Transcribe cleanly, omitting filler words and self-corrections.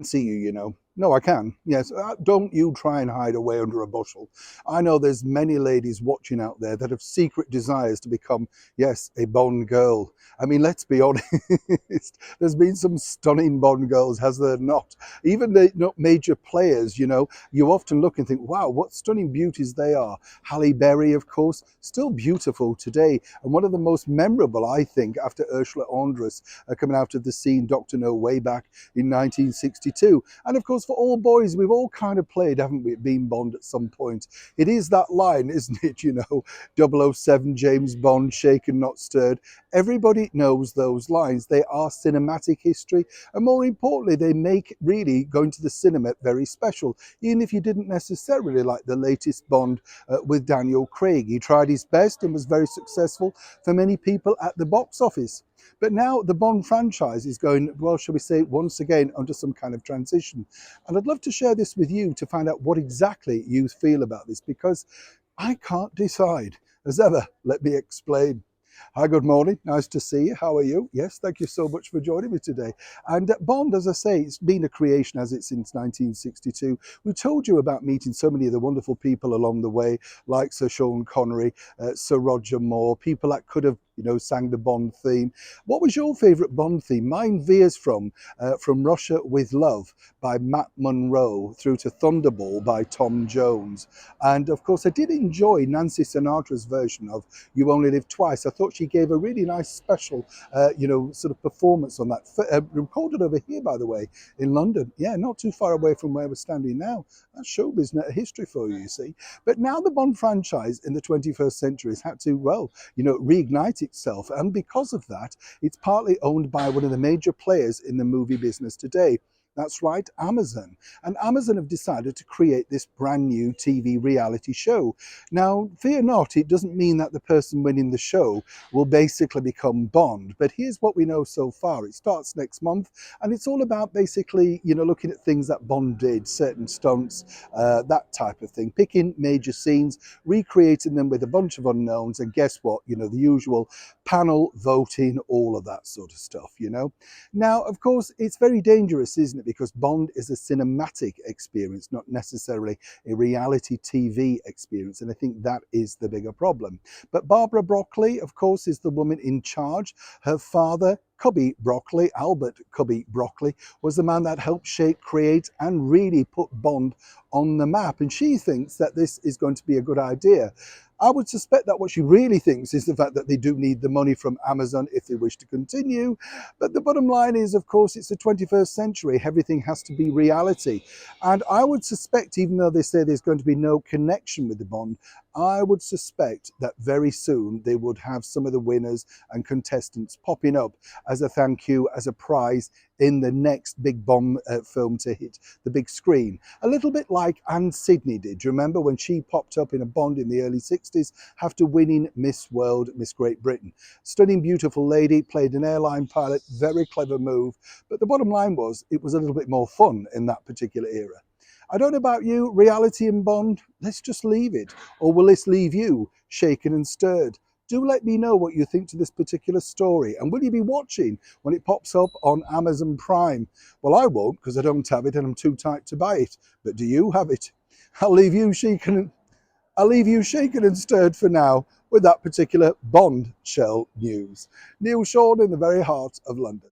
See you, you know. No, I can. Yes. Don't you try and hide away under a bushel. I know there's many ladies watching out there that have secret desires to become, yes, a Bond girl. I mean, let's be honest. There's been some stunning Bond girls, has there not? Even the major players, you know, you often look and think, wow, what stunning beauties they are. Halle Berry, of course, still beautiful today. And one of the most memorable, I think, after Ursula Andress coming out of the scene, Dr. No, way back in 1962. And of course, for all boys, we've all kind of played, haven't we, Bean Bond at some point. It is that line, isn't it? You know, 007, James Bond, shaken, not stirred. Everybody knows those lines. They are cinematic history. And more importantly, they make really going to the cinema very special. Even if you didn't necessarily like the latest Bond with Daniel Craig. He tried his best and was very successful for many people at the box office. But now the Bond franchise is going, well, shall we say, once again, under some kind of transition. And I'd love to share this with you to find out what exactly you feel about this, because I can't decide. As ever, let me explain. Hi, good morning. Nice to see you. How are you? Yes, thank you so much for joining me today. And Bond, as I say, it's been a creation, has it, since 1962. We told you about meeting so many of the wonderful people along the way, like Sir Sean Connery, Sir Roger Moore, people that could have, you know, sang the Bond theme. What was your favourite Bond theme? Mine veers from Russia with Love by Matt Monro through to Thunderball by Tom Jones. And of course, I did enjoy Nancy Sinatra's version of You Only Live Twice. I thought she gave a really nice special, you know, sort of performance on that. Recorded over here, by the way, in London. Yeah, not too far away from where we're standing now. That's showbiz history for you, you see. But now the Bond franchise in the 21st century has had to, well, you know, reignite itself. And because of that, it's partly owned by one of the major players in the movie business today. That's right, Amazon. And Amazon have decided to create this brand new TV reality show. Now, fear not, it doesn't mean that the person winning the show will basically become Bond. But here's what we know so far. It starts next month, and it's all about basically, you know, looking at things that Bond did, certain stunts, that type of thing, picking major scenes, recreating them with a bunch of unknowns, and guess what? You know, the usual panel voting, all of that sort of stuff, you know. Now, of course, it's very dangerous, isn't it? Because Bond is a cinematic experience, not necessarily a reality TV experience. And I think that is the bigger problem. But Barbara Broccoli, of course, is the woman in charge. Her father, Cubby Broccoli, Albert Cubby Broccoli, was the man that helped shape, create, and really put Bond on the map. And she thinks that this is going to be a good idea. I would suspect that what she really thinks is the fact that they do need the money from Amazon if they wish to continue. But the bottom line is, of course, it's the 21st century. Everything has to be reality. And I would suspect, even though they say there's going to be no connection with the Bond, I would suspect that very soon they would have some of the winners and contestants popping up as a thank you, as a prize in the next big Bond film to hit the big screen. A little bit like Anne Sidney did. Do you remember when she popped up in a Bond in the early 60s after winning Miss World, Miss Great Britain? Stunning, beautiful lady, played an airline pilot, very clever move. But the bottom line was, it was a little bit more fun in that particular era. I don't know about you, reality and Bond, let's just leave it. Or will this leave you shaken and stirred? Do let me know what you think to this particular story. And will you be watching when it pops up on Amazon Prime? Well, I won't, because I don't have it and I'm too tight to buy it. But do you have it? I'll leave you shaken and stirred for now with that particular Bond shell news. Neil Sean in the very heart of London.